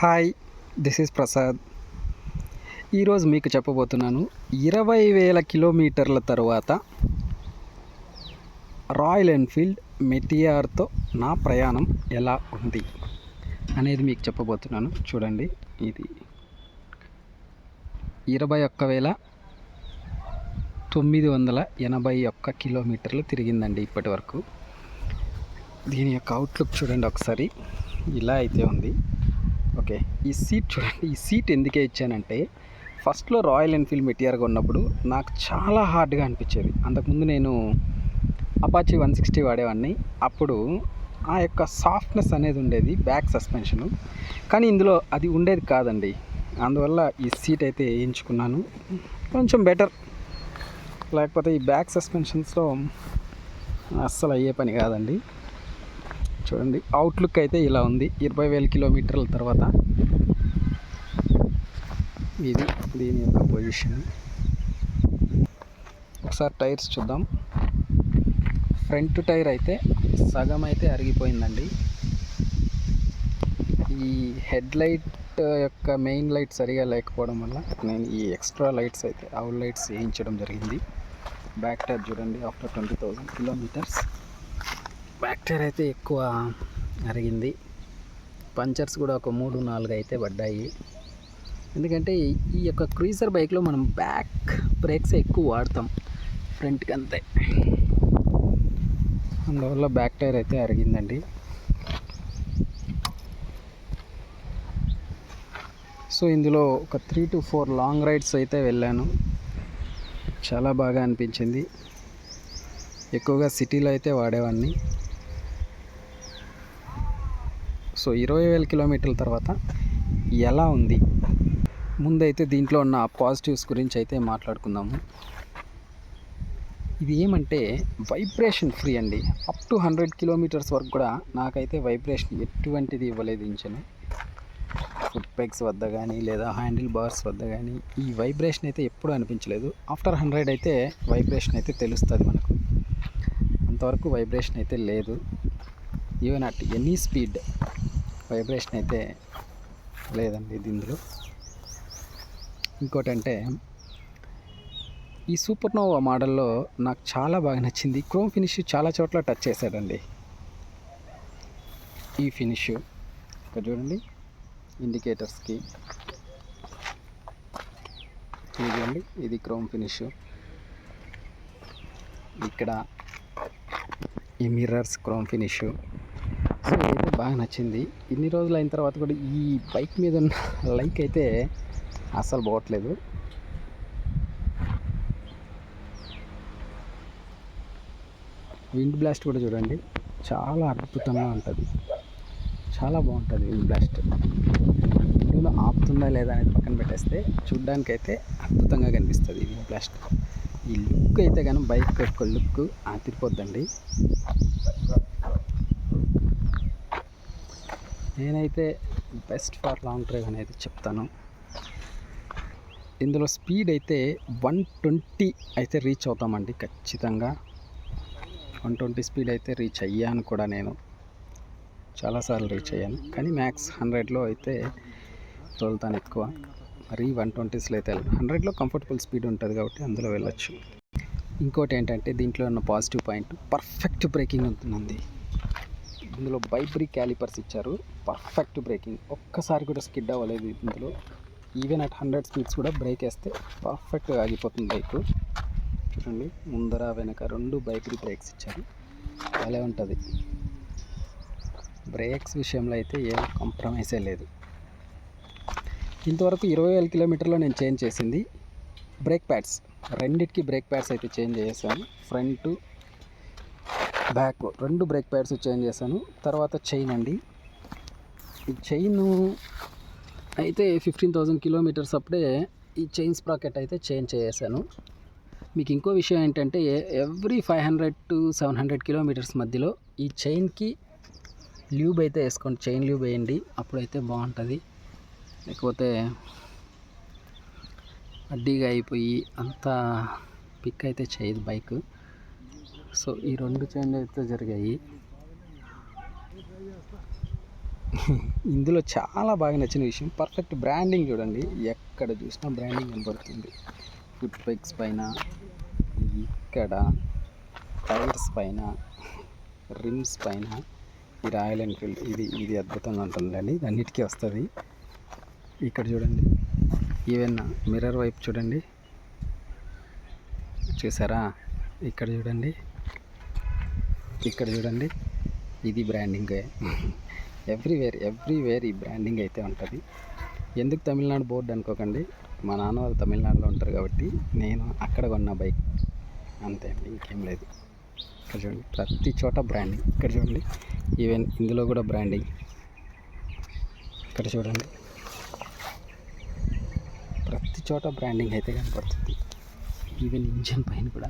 Hi, this is Prasad. ఈరోజు మీకు చెప్పబోతున్నాను 20,000 కిలోమీటర్ల తరువాత రాయల్ ఎన్ఫీల్డ్ మెటియార్తో నా ప్రయాణం ఎలా ఉంది అనేది మీకు చెప్పబోతున్నాను. చూడండి, ఇది 21,981 కిలోమీటర్లు తిరిగిందండి ఇప్పటి వరకు. దీని యొక్క అవుట్లుక్ చూడండి ఒకసారి, ఇలా అయితే ఉంది. ఓకే, ఈ సీట్ చూడండి. ఈ సీట్ ఎందుకే ఇచ్చానంటే, ఫస్ట్లో రాయల్ ఎన్ఫీల్డ్ మెటియార్గా ఉన్నప్పుడు నాకు చాలా హార్డ్గా అనిపించేది. అంతకుముందు నేను అపాచీ 160 వాడేవాడిని. అప్పుడు ఆ యొక్క సాఫ్ట్నెస్ అనేది ఉండేది బ్యాక్ సస్పెన్షను, కానీ ఇందులో అది ఉండేది కాదండి. అందువల్ల ఈ సీట్ అయితే వేయించుకున్నాను, కొంచెం బెటర్. లేకపోతే ఈ బ్యాక్ సస్పెన్షన్స్లో అస్సలు అయ్యే పని కాదండి. చూడండి, అవుట్లుక్ అయితే ఇలా ఉంది 20,000 కిలోమీటర్ల తర్వాత. ఇది దీని యొక్క పొజిషన్. ఒకసారి టైర్స్ చూద్దాం. ఫ్రంట్ టైర్ అయితే సగం అయితే అరిగిపోయిందండి. ఈ హెడ్ లైట్ యొక్క మెయిన్ లైట్ సరిగా లేకపోవడం వల్ల నేను ఈ ఎక్స్ట్రా లైట్స్ అయితే అవుట్ లైట్స్ వేయించడం జరిగింది. బ్యాక్ టైర్ చూడండి, ఆఫ్టర్ 20,000 కిలోమీటర్స్ బ్యాక్ టైర్ అయితే ఎక్కువ అరిగింది. పంచర్స్ కూడా ఒక 3-4 అయితే పడ్డాయి. ఎందుకంటే ఈ యొక్క క్రూజర్ బైక్లో మనం బ్యాక్ బ్రేక్స్ ఎక్కువ వాడతాం, ఫ్రంట్కి అంతే. అందువల్ల బ్యాక్ టైర్ అయితే అరిగిందండి. సో ఇందులో ఒక 3 to 4 లాంగ్ రైడ్స్ అయితే వెళ్ళాను. చాలా బాగా అనిపించింది. ఎక్కువగా సిటీలో అయితే వాడేవాడిని. సో 20,000 కిలోమీటర్ల తర్వాత ఎలా ఉంది, ముందైతే దీంట్లో ఉన్న పాజిటివ్స్ గురించి అయితే మాట్లాడుకుందాము. ఇది ఏమంటే వైబ్రేషన్ ఫ్రీ అండి. అప్ టు 100 కిలోమీటర్స్ వరకు కూడా నాకైతే వైబ్రేషన్ ఎటువంటిది ఇవ్వలేదు ఇంజన్. ఫుట్ పెగ్స్ వద్ద కానీ లేదా హ్యాండిల్ బార్స్ వద్ద కానీ ఈ వైబ్రేషన్ అయితే ఎప్పుడూ అనిపించలేదు. ఆఫ్టర్ 100 అయితే వైబ్రేషన్ అయితే తెలుస్తుంది మనకు. అంతవరకు వైబ్రేషన్ అయితే లేదు. Even at any speed vibration అయితే లేదండి దీనిలో. ఇంకోటి అంటే, ఈ సూపర్నోవా మోడల్లో నాకు చాలా బాగా నచ్చింది, క్రోమ్ ఫినిష్ చాలా చోట్ల టచ్ చేశాడండి. ఈ ఫినిష్ ఇక్కడ చూడండి, ఇండికేటర్స్కి చూడండి, ఇది క్రోమ్ ఫినిష్. ఇక్కడ ఈ మిర్రర్స్ క్రోమ్ ఫినిష్. సో ఇదైతే బాగా నచ్చింది. ఇన్ని రోజులు అయిన తర్వాత కూడా ఈ బైక్ మీద ఉన్న లైక్ అయితే అస్సలు పోవట్లేదు. విండ్ బ్లాస్ట్ కూడా చూడండి, చాలా అద్భుతంగా ఉంటుంది, చాలా బాగుంటుంది విండ్ బ్లాస్ట్. ఇందులో ఆపుతుందా లేదా అనేది పక్కన పెట్టేస్తే చూడ్డానికైతే అద్భుతంగా కనిపిస్తుంది ఈ విండ్ బ్లాస్ట్. ఈ లుక్ అయితే కానీ బైక్ యొక్క లుక్ అదిరిపోద్దండి. నేనైతే బెస్ట్ ఫర్ లాంగ్ డ్రైవ్ అనేది చెప్తాను. ఇందులో స్పీడ్ అయితే 120 అయితే రీచ్ అవుతామండి ఖచ్చితంగా. 120 స్పీడ్ అయితే రీచ్ అయ్యాను కూడా, నేను చాలాసార్లు రీచ్ అయ్యాను. కానీ మ్యాక్స్ 100లో అయితే తోలుతాను ఎక్కువ. మరి 120స్లో అయితే 100లో కంఫర్టబుల్ స్పీడ్ ఉంటుంది కాబట్టి అందులో వెళ్ళొచ్చు. ఇంకోటి ఏంటంటే, దీంట్లో ఉన్న పాజిటివ్ పాయింట్ పర్ఫెక్ట్ బ్రేకింగ్ ఉంటుందండి. ఇందులో బైబ్రీ క్యాలిపర్స్ ఇచ్చారు, పర్ఫెక్ట్ బ్రేకింగ్. ఒక్కసారి కూడా స్కిడ్ అవ్వలేదు ఇందులో. ఈవెన్ అట్ 100 స్పీడ్స్ కూడా బ్రేక్ వేస్తే పర్ఫెక్ట్గా ఆగిపోతుంది బైక్. చూడండి, ముందర వెనక 2 బైబ్రీ బ్రేక్స్ ఇచ్చారు, అలా ఉంటుంది. బ్రేక్స్ విషయంలో అయితే ఏం కాంప్రమైజే లేదు. ఇంతవరకు 20,000 కిలోమీటర్లో నేను చేంజ్ చేసింది బ్రేక్ ప్యాడ్స్. రెండిటికి బ్రేక్ ప్యాడ్స్ అయితే చేంజ్ చేశాను. Front back 2 brake pads change చేశాను. తర్వాత చైన్ అండి, ఈ చైన్ అయితే 15,000 కిలోమీటర్స్ అప్పుడే ఈ చైన్ స్ప్రాకెట్ అయితే చేంజ్ చేశాను. మీకు ఇంకో విషయం ఏంటంటే, ఎవ్రీ 500 to 700 కిలోమీటర్స్ మధ్యలో ఈ చైన్కి ల్యూబ్ అయితే వేసుకోండి, చైన్ ల్యూబ్ వేయండి, అప్పుడైతే బాగుంటుంది. లేకపోతే అడ్డీగా అయిపోయి అంత పిక్ అయితే చేయదు బైక్. సో ఈ 2 చేంజ్ అయితే జరిగాయి. ఇందులో చాలా బాగా నచ్చిన విషయం పర్ఫెక్ట్ బ్రాండింగ్ చూడండి. ఎక్కడ చూసినా బ్రాండింగ్ కనబడుతుంది. ఫుట్ పెగ్స్ పైన, ఇక్కడ టైర్స్ పైన, రిమ్స్ పైన ఈ రాయల్ ఎన్ఫీల్డ్ ఇది అద్భుతంగా ఉంటుందండి. ఇది అన్నిటికీ వస్తుంది. ఇక్కడ చూడండి, ఈవెన్ మిర్రర్ వైపు చూడండి, చూసారా? ఇక్కడ చూడండి, ఇక్కడ చూడండి, ఇది బ్రాండింగే. ఎవ్రీవేర్ ఈ బ్రాండింగ్ అయితే ఉంటుంది. ఎందుకు తమిళనాడు బోర్డు అనుకోకండి, మా నాన్న వాళ్ళు తమిళనాడులో ఉంటారు కాబట్టి నేను అక్కడ కొన్న బైక్, అంతే అండి, ఇంకేం లేదు. ఇక్కడ చూడండి, ప్రతి చోట బ్రాండింగ్. ఇక్కడ చూడండి, ఈవెన్ ఇందులో కూడా బ్రాండింగ్. ఇక్కడ చూడండి, ప్రతి చోట బ్రాండింగ్ అయితే కనపడుతుంది. ఈవెన్ ఇంజన్ పైన కూడా